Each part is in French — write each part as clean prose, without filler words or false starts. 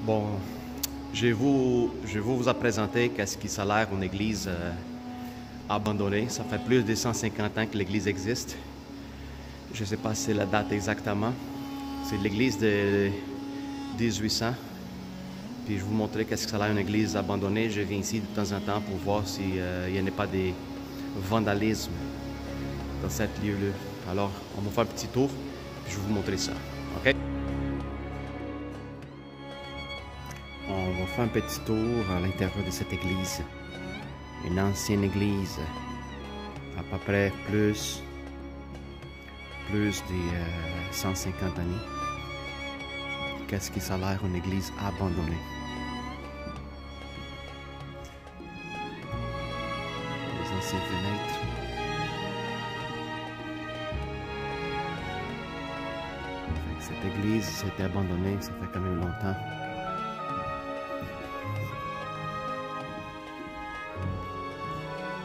Bon, je vais vous présenter qu'est-ce qui a l'air une église abandonnée. Ça fait plus de 150 ans que l'église existe. Je ne sais pas si c'est la date exactement. C'est l'église de 1800. Puis je vais vous montrer qu'est-ce que ça a l'air une église abandonnée. Je viens ici de temps en temps pour voir s'il n'y en a pas des vandalismes dans cet lieu-là. Alors, on va faire un petit tour. Je vais vous montrer ça. OK? On va faire un petit tour à l'intérieur de cette église. Une ancienne église, à peu près plus de 150 années. Qu'est-ce qui ça a l'air une église abandonnée? Les anciennes fenêtres. Cette église s'était abandonnée, ça fait quand même longtemps.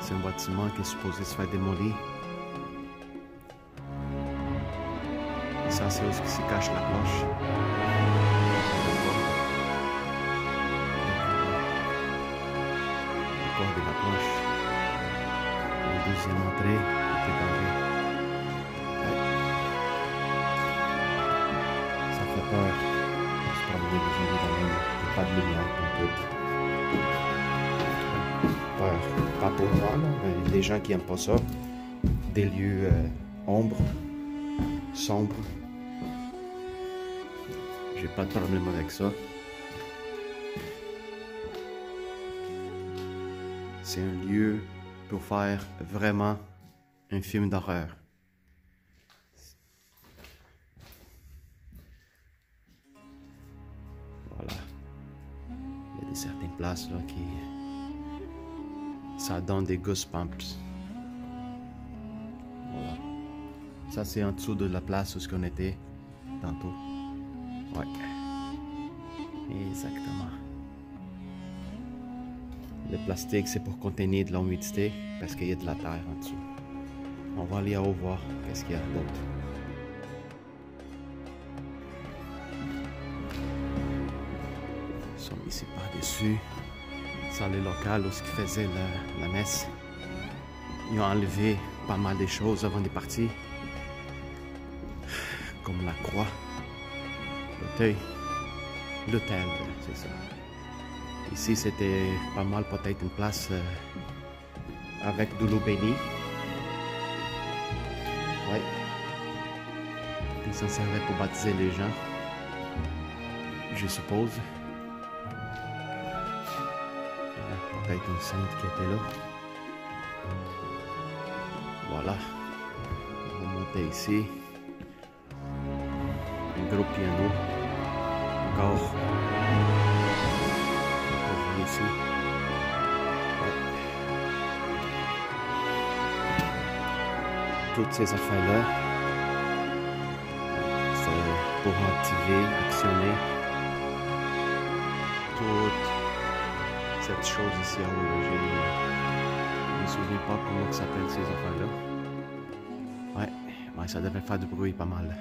C'est un bâtiment qui est supposé se faire démolir. Ça, c'est où se cache la cloche. Le corps de la cloche. La deuxième entrée était barrée. Ça fait peur de se promener dans une ville il n'y a pas de lumière comme tout. Pas pour moi, mais les gens qui n'aiment pas ça. Des lieux ombres, sombres. J'ai pas de problème avec ça. C'est un lieu pour faire vraiment un film d'horreur. Voilà. Il y a des certaines places là qui... Ça donne des goosebumps. Voilà. Ça c'est en dessous de la place où on était tantôt. Ouais. Exactement. Le plastique c'est pour contenir de l'humidité parce qu'il y a de la terre en dessous. On va aller en haut voir qu'est-ce qu'il y a d'autre. Ils sont ici par-dessus. Ça, les locales où ils faisaient la messe. Ils ont enlevé pas mal de choses avant de partir. Comme la croix, l'autel, c'est ça. Ici, c'était pas mal peut-être une place avec de l'eau bénie. Ouais. Ils s'en servaient pour baptiser les gens, je suppose. Peut-être une sainte qui était là. Voilà. On va monter ici. Un gros piano. Encore. On va ici. Ouais. Toutes ces affaires-là, c'est pour activer, actionner toutes cette chose ici en haut. Je ne me souviens pas comment ça s'appelle ces affaires-là. Ouais, ça devait faire du bruit pas mal.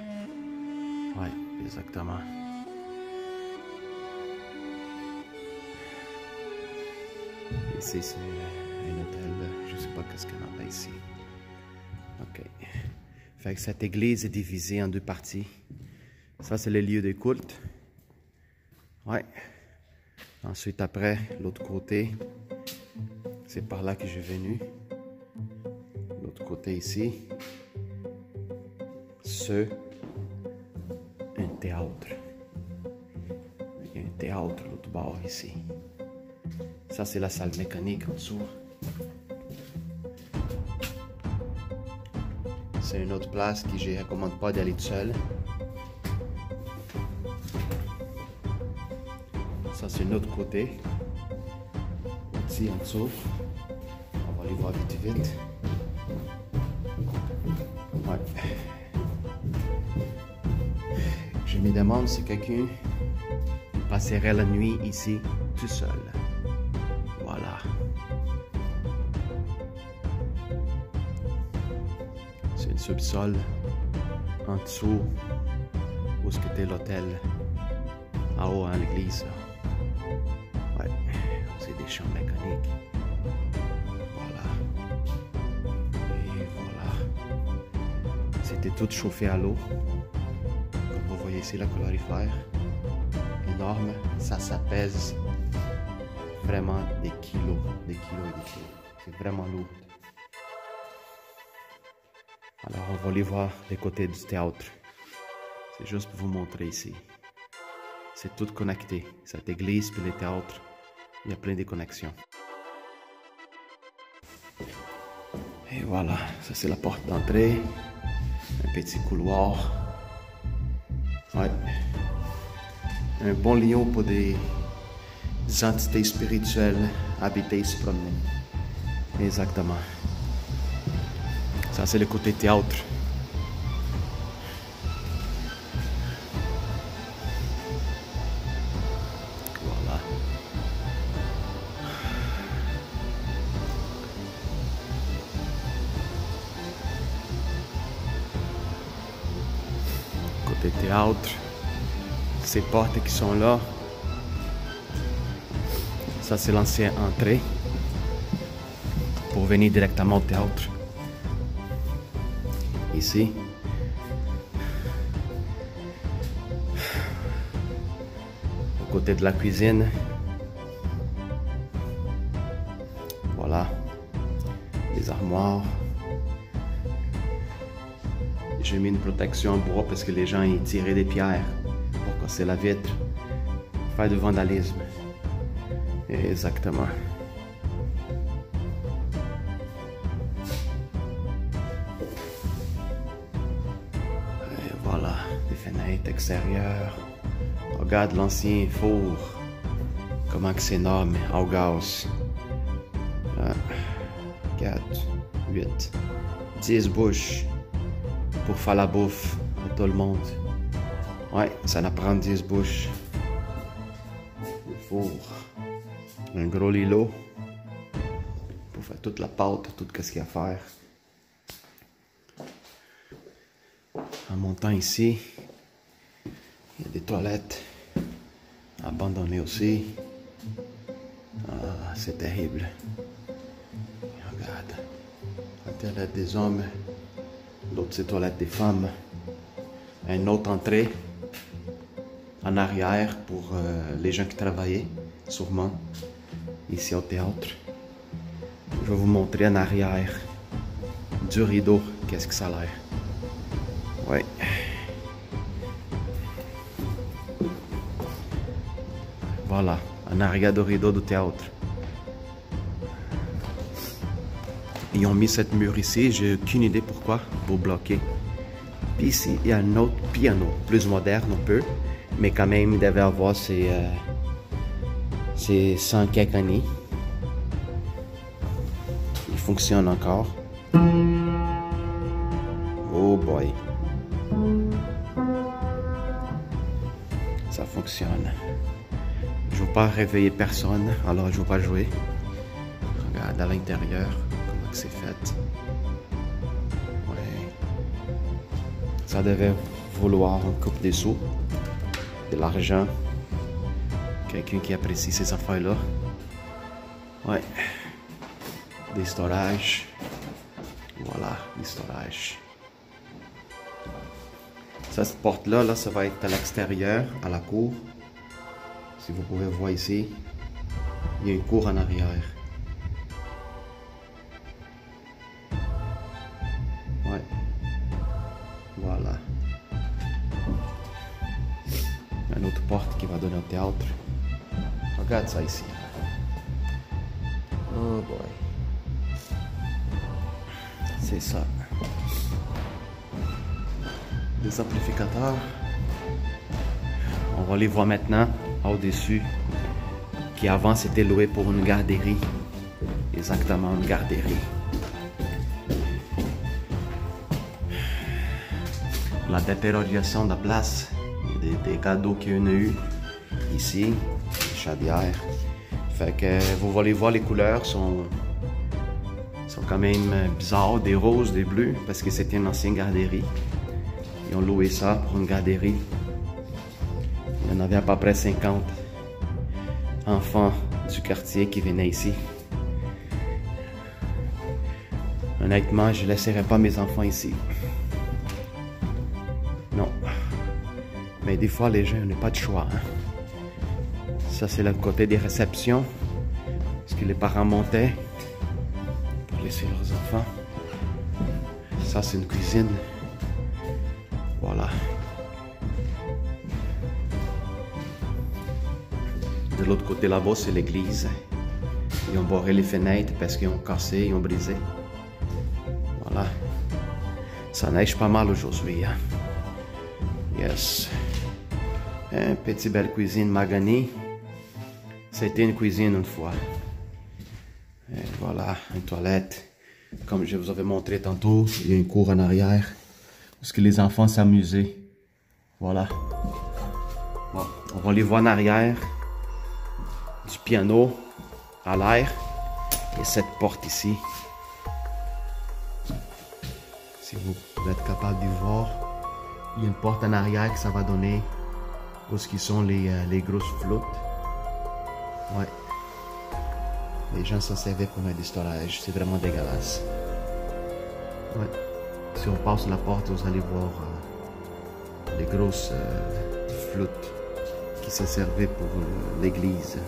Ouais, exactement. Ici, c'est un hôtel. Je ne sais pas qu'est-ce qu'il y en a ici. Ok. Fait que cette église est divisée en deux parties. Ça, c'est le lieu de culte. Ouais. Ensuite, après, l'autre côté, c'est par là que je suis venu. L'autre côté ici, un théâtre. Il y a un théâtre l'autre bord ici. Ça, c'est la salle mécanique en dessous. C'est une autre place que je ne recommande pas d'aller tout seul. Ça, c'est un autre côté. Ici, en dessous. On va aller voir vite. Ouais. Je me demande si quelqu'un passerait la nuit ici tout seul. Voilà. C'est le sous-sol en dessous où était l'hôtel en haut à l'église. Ouais, c'est des champs mécaniques. Voilà. Et voilà. C'était tout chauffé à l'eau. Comme vous voyez ici, la calorifère. Énorme. Ça pèse vraiment des kilos et des kilos. C'est vraiment lourd. Alors, on va aller voir les côtés du théâtre. C'est juste pour vous montrer ici. C'est tout connecté. Cette église puis les théâtres, il y a plein de connexions. Et voilà, ça c'est la porte d'entrée. Un petit couloir. Ouais. Un bon lieu pour des entités spirituelles habiter et se promener. Exactement. Ça c'est le côté théâtre. Voilà. Côté théâtre. Ces portes qui sont là. Ça c'est l'ancienne entrée. Pour venir directement au théâtre. Ici. Au côté de la cuisine. Voilà. Les armoires. J'ai mis une protection en bois parce que les gens y tiraient des pierres pour casser la vitre. Faire du vandalisme. Exactement. Voilà, des fenêtres extérieures. Regarde l'ancien four. Comment que c'est énorme, au gaz. 4, 8, 10 bouches pour faire la bouffe à tout le monde. Ouais, ça en prend 10 bouches. Le four. Un gros lilo pour faire toute la pâte, tout ce qu'il y a à faire. En montant ici, il y a des toilettes abandonnées aussi. Ah, c'est terrible. Regarde, la toilette des hommes, l'autre c'est toilette des femmes. Une autre entrée en arrière pour les gens qui travaillaient, sûrement, ici au théâtre. Je vais vous montrer en arrière du rideau, qu'est-ce que ça a l'air. Ouais. Voilà, en arrière du rideau du théâtre. Ils ont mis cette mur ici, j'ai aucune idée pourquoi, pour bloquer. Puis ici, il y a un autre piano, plus moderne un peu, mais quand même, il devait avoir ses 100 quelques années. Il fonctionne encore. Oh boy. Ça fonctionne. Je ne veux pas réveiller personne, alors je ne veux pas jouer. Regarde à l'intérieur comment c'est fait. Ouais. Ça devait vouloir un couple de sous, de l'argent. Quelqu'un qui apprécie ces affaires-là. Ouais. Des storages. Voilà, des storages. Ça, cette porte-là, là, ça va être à l'extérieur, à la cour. Si vous pouvez voir ici, il y a une cour en arrière. Ouais. Voilà. Une autre porte qui va donner au théâtre. Regarde ça ici. Oh boy. C'est ça. Des amplificateurs. On va les voir maintenant au-dessus. Qui avant c'était loué pour une garderie. Exactement, une garderie. La détérioration de la place. Il y a des cadeaux qu'il y en a eu ici. Des chaudières. Fait que vous allez voir, les couleurs sont quand même bizarres. Des roses, des bleus. Parce que c'était une ancienne garderie. Ils ont loué ça pour une garderie. Il y en avait à peu près 50. enfants du quartier qui venaient ici. Honnêtement, je ne laisserai pas mes enfants ici. Non. Mais des fois, les gens n'ont pas de choix. Hein? Ça, c'est le côté des réceptions. Parce que les parents montaient pour laisser leurs enfants. Ça, c'est une cuisine. Voilà. De l'autre côté là-bas, c'est l'église. Ils ont barré les fenêtres parce qu'ils ont cassé, ils ont brisé. Voilà. Ça neige pas mal aujourd'hui. Hein? Yes. Un petit belle cuisine Magani. C'était une cuisine une fois. Et voilà, une toilette. Comme je vous avais montré tantôt, il y a une cour en arrière. Parce que les enfants s'amusaient. Voilà. Bon, on va les voir en arrière. Du piano à l'air. Et cette porte ici. Si vous êtes capable de voir, il y a une porte en arrière que ça va donner où ce qui sont les grosses flottes. Ouais. Les gens s'en servaient pour mettre du storage. C'est vraiment dégueulasse. Ouais. Si on passe la porte, vous allez voir les grosses flottes qui se servaient pour l'église.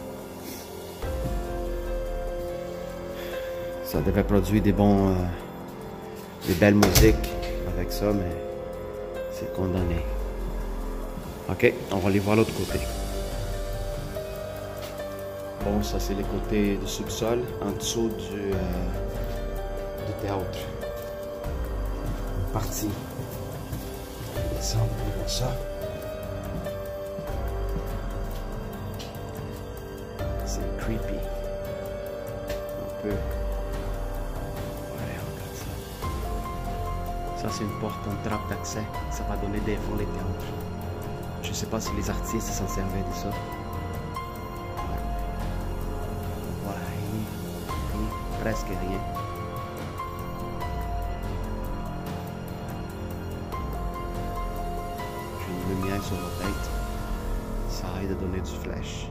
Ça devait produire des belles musiques avec ça, mais c'est condamné. Ok, on va aller voir l'autre côté. Bon, ça c'est le côté du sous-sol, en dessous du théâtre. Une partie. On va descendre, on va voir ça. C'est creepy. Un peu. Ouais, regarde ça. Ça c'est une porte, une trappe d'accès. Ça va donner des fonds les théâtres. Je sais pas si les artistes s'en servaient de ça. Presque rien. J'ai une lumière sur la tête. Ça aide à donner du flash.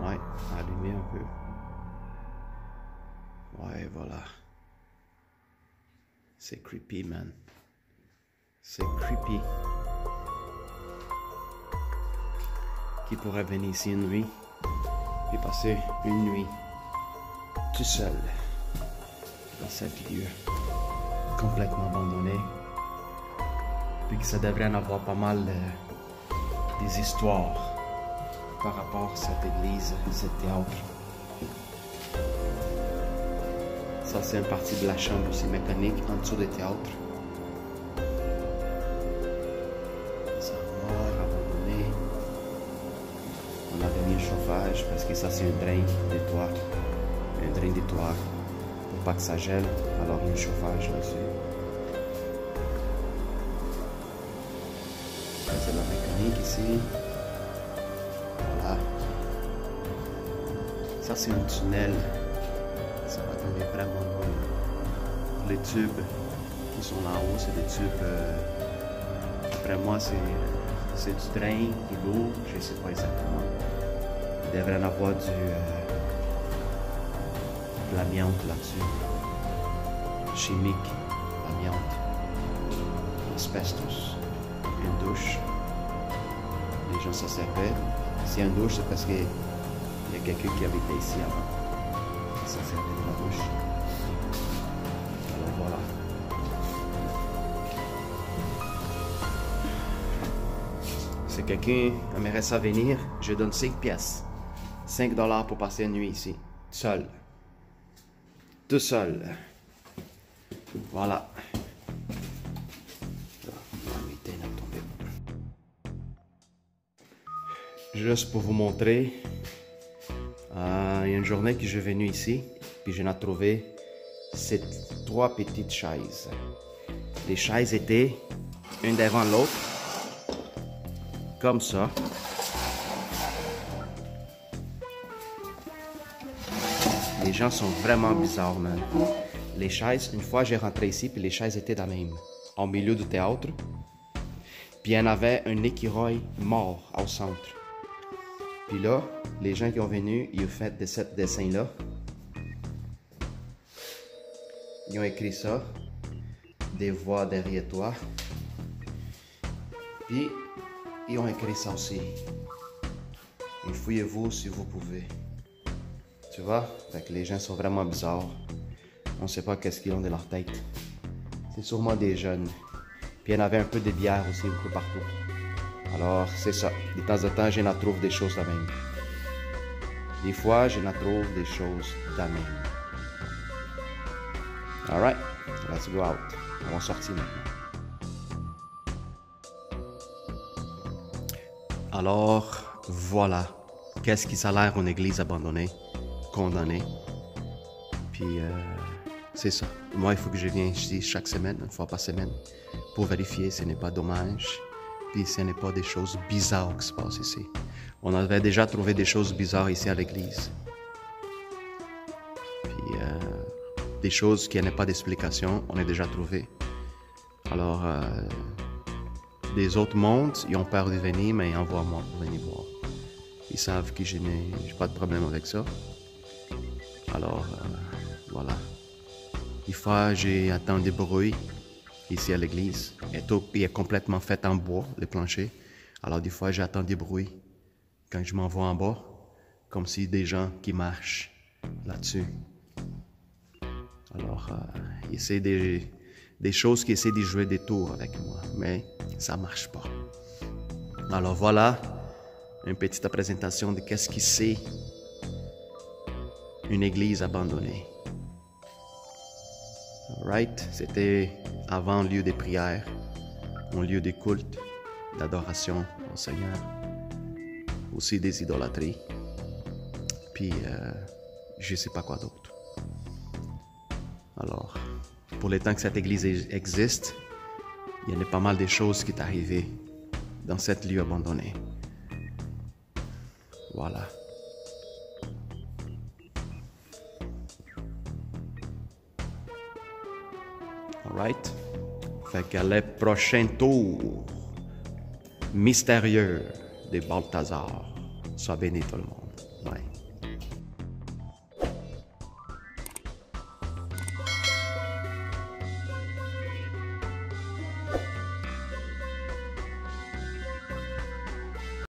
Ouais, allumer un peu. Ouais, voilà. C'est creepy, man. C'est creepy. Qui pourrait venir ici une nuit et passer une nuit tout seul dans cet lieu complètement abandonné, puis que ça devrait en avoir pas mal des histoires par rapport à cette église, ce théâtre. Ça c'est une partie de la chambre aussi mécanique en dessous des théâtres. Ça mort abandonné. On avait mis un chauffage parce que ça c'est un drain des toits. Un drain des toits pour pas que ça gèle, alors il y a un chauffage là-dessus. C'est la mécanique ici. Voilà. Ça c'est un tunnel. Ça va donner vraiment loin. Les tubes qui sont là-haut, c'est des tubes. Après moi, c'est du drain, de l'eau, je ne sais pas exactement. Il devrait en avoir de l'amiante là-dessus. Chimique, amiante, asbestos, une douche. Les gens s'en servaient. S'il y a une douche, c'est parce qu'il y a quelqu'un qui habitait ici avant. Ils s'en servait de la douche. Alors voilà. Si quelqu'un aimerait ça venir, je donne 5 pièces. 5 $ pour passer une nuit ici. Seul. Tout seul. Voilà. Juste pour vous montrer, il y a une journée que je suis venu ici, puis je n'ai trouvé ces 3 petites chaises. Les chaises étaient une devant l'autre, comme ça. Les gens sont vraiment bizarres, man. Les chaises, une fois j'ai rentré ici, puis les chaises étaient la même, au milieu du théâtre. Puis il y en avait un écureuil mort au centre. Puis là, les gens qui ont venu, ils ont fait de ce dessin-là. Ils ont écrit ça. Des voix derrière toi. Puis, ils ont écrit ça aussi. Et fouillez-vous si vous pouvez. Tu vois? Fait que les gens sont vraiment bizarres. On ne sait pas qu'est-ce qu'ils ont dans leur tête. C'est sûrement des jeunes. Puis il y en avait un peu de bière aussi, un peu partout. Alors, c'est ça. De temps en temps, je n'en trouve des choses de même. Des fois, je n'en trouve des choses de même. Alright, let's go out. On va sortir maintenant. Alors, voilà. Qu'est-ce qui s'aère une église abandonnée, condamnée. Puis, c'est ça. Moi, il faut que je vienne ici chaque semaine, une fois par semaine, pour vérifier si ce n'est pas dommage, puis si ce n'est pas des choses bizarres qui se passent ici. On avait déjà trouvé des choses bizarres ici à l'église. Puis, des choses qui n'avaient pas d'explication, on a déjà trouvé. Alors, les autres mondes, ils ont peur de venir, mais ils envoient moi pour venir voir. Ils savent que je n'ai pas de problème avec ça. Alors, voilà. Des fois, j'ai entendu des bruits ici à l'église. Il est complètement fait en bois, le plancher. Alors, des fois, j'entends des bruits quand je m'en vais en bas, comme si des gens qui marchent là-dessus. Alors, il essaie des choses qui essaient de jouer des tours avec moi, mais ça ne marche pas. Alors, voilà une petite présentation de qu'est-ce que c'est une église abandonnée. Alright, c'était avant lieu de prière, un lieu de culte, d'adoration au Seigneur, aussi des idolâtries, puis je ne sais pas quoi d'autre. Alors, pour le temps que cette église existe, il y a pas mal de choses qui sont arrivées dans cet lieu abandonné. Voilà. Alright? Fait qu'à le prochain tour mystérieux de Balthazar, sois béni tout le monde. Bye.